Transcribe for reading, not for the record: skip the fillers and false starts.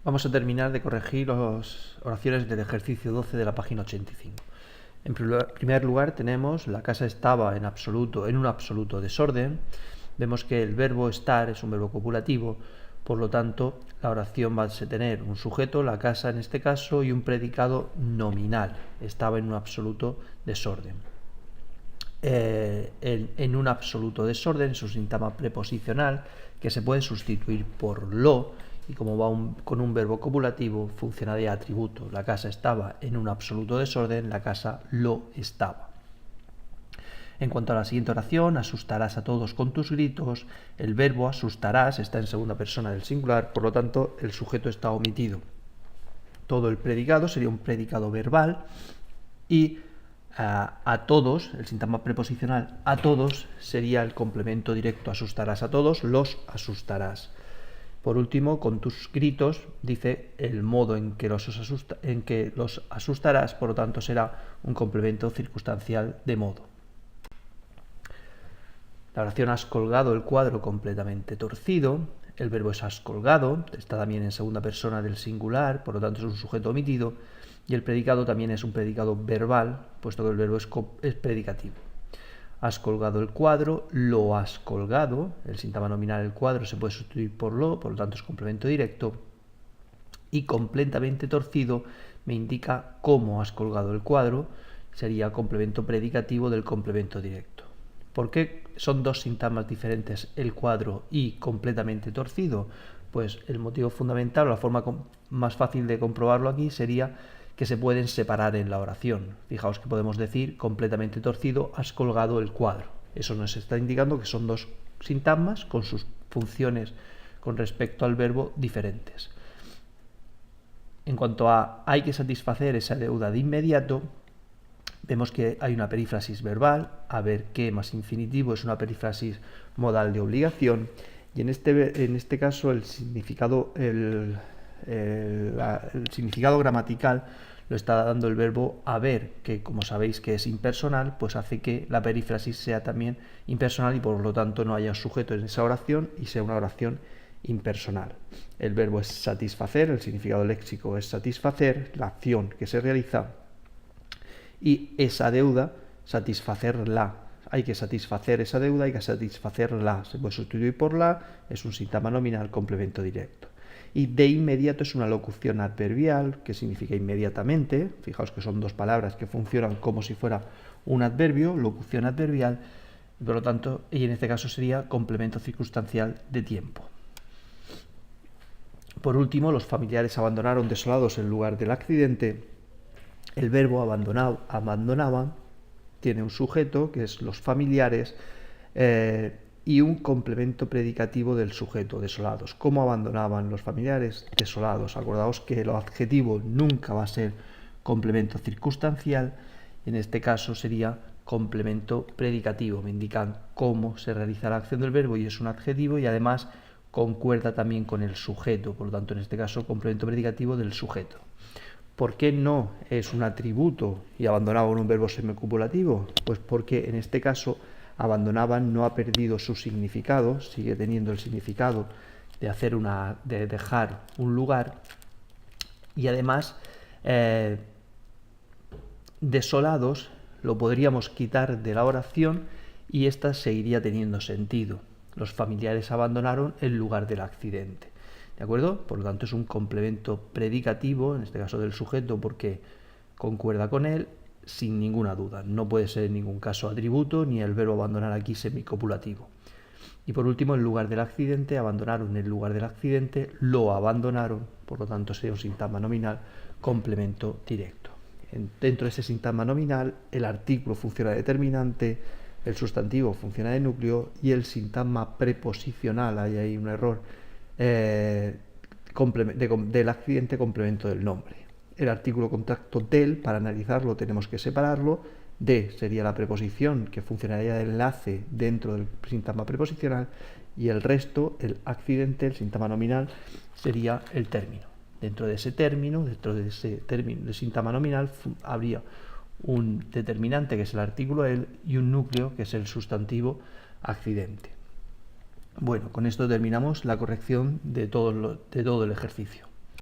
Vamos a terminar de corregir las oraciones del ejercicio 12 de la página 85. En primer lugar tenemos la casa estaba en un absoluto desorden. Vemos que el verbo estar es un verbo copulativo, por lo tanto la oración va a tener un sujeto, la casa en este caso, y un predicado nominal. Estaba en un absoluto desorden. En un absoluto desorden es un sintagma preposicional que se puede sustituir por lo, y como va con un verbo copulativo, funciona de atributo. La casa estaba en un absoluto desorden, la casa lo estaba. En cuanto a la siguiente oración, asustarás a todos con tus gritos, el verbo asustarás está en segunda persona del singular, por lo tanto el sujeto está omitido. Todo el predicado sería un predicado verbal y a todos, el sintagma preposicional a todos sería el complemento directo. Asustarás a todos, los asustarás. Por último, con tus gritos, dice el modo en que los asustarás, por lo tanto será un complemento circunstancial de modo. La oración has colgado el cuadro completamente torcido. El verbo es has colgado, está también en segunda persona del singular, por lo tanto es un sujeto omitido. Y el predicado también es un predicado verbal, puesto que el verbo es predicativo. Has colgado el cuadro, lo has colgado. El sintagma nominal el cuadro se puede sustituir por lo tanto es complemento directo. Y completamente torcido me indica cómo has colgado el cuadro, sería complemento predicativo del complemento directo. ¿Por qué son dos sintagmas diferentes, el cuadro y completamente torcido? Pues el motivo fundamental, o la forma más fácil de comprobarlo aquí, sería que se pueden separar en la oración. Fijaos que podemos decir completamente torcido, has colgado el cuadro. Eso nos está indicando que son dos sintagmas con sus funciones con respecto al verbo diferentes. En cuanto a hay que satisfacer esa deuda de inmediato, vemos que hay una perífrasis verbal, haber que más infinitivo es una perífrasis modal de obligación, y en este caso el significado gramatical lo está dando el verbo haber, que como sabéis que es impersonal, pues hace que la perífrasis sea también impersonal y por lo tanto no haya sujeto en esa oración y sea una oración impersonal. El verbo es satisfacer, el significado léxico es satisfacer, la acción que se realiza, y esa deuda, satisfacerla. Hay que satisfacer esa deuda, hay que satisfacerla. Se puede sustituir por la, es un sintagma nominal, complemento directo. Y de inmediato es una locución adverbial, que significa inmediatamente. Fijaos que son dos palabras que funcionan como si fuera un adverbio, locución adverbial, por lo tanto, y en este caso sería complemento circunstancial de tiempo. Por último, los familiares abandonaron desolados el lugar del accidente. El verbo abandonaban tiene un sujeto, que es los familiares, y un complemento predicativo del sujeto, desolados. ¿Cómo abandonaban los familiares? Desolados. Acordaos que el adjetivo nunca va a ser complemento circunstancial, en este caso sería complemento predicativo. Me indican cómo se realiza la acción del verbo y es un adjetivo, y además concuerda también con el sujeto, por lo tanto en este caso complemento predicativo del sujeto. ¿Por qué no es un atributo y abandonaban un verbo semicopulativo? Pues porque en este caso abandonaban no ha perdido su significado, sigue teniendo el significado de dejar un lugar, y además desolados lo podríamos quitar de la oración y ésta seguiría teniendo sentido. Los familiares abandonaron el lugar del accidente. ¿De acuerdo? Por lo tanto es un complemento predicativo, en este caso del sujeto, porque concuerda con él sin ninguna duda. No puede ser en ningún caso atributo, ni el verbo abandonar aquí semicopulativo. Y por último, el lugar del accidente, abandonaron el lugar del accidente, lo abandonaron, por lo tanto sería un sintagma nominal, complemento directo. Dentro de ese sintagma nominal, el artículo funciona de determinante, el sustantivo funciona de núcleo y el sintagma preposicional, ahí hay un error, del accidente complemento del nombre. El artículo contacto del, para analizarlo tenemos que separarlo. De sería la preposición que funcionaría de enlace dentro del sintagma preposicional, y el resto, el accidente, el sintagma nominal, sería el término. Dentro de ese término de sintagma nominal, habría un determinante que es el artículo el y un núcleo que es el sustantivo accidente. Bueno, con esto terminamos la corrección de todo el ejercicio.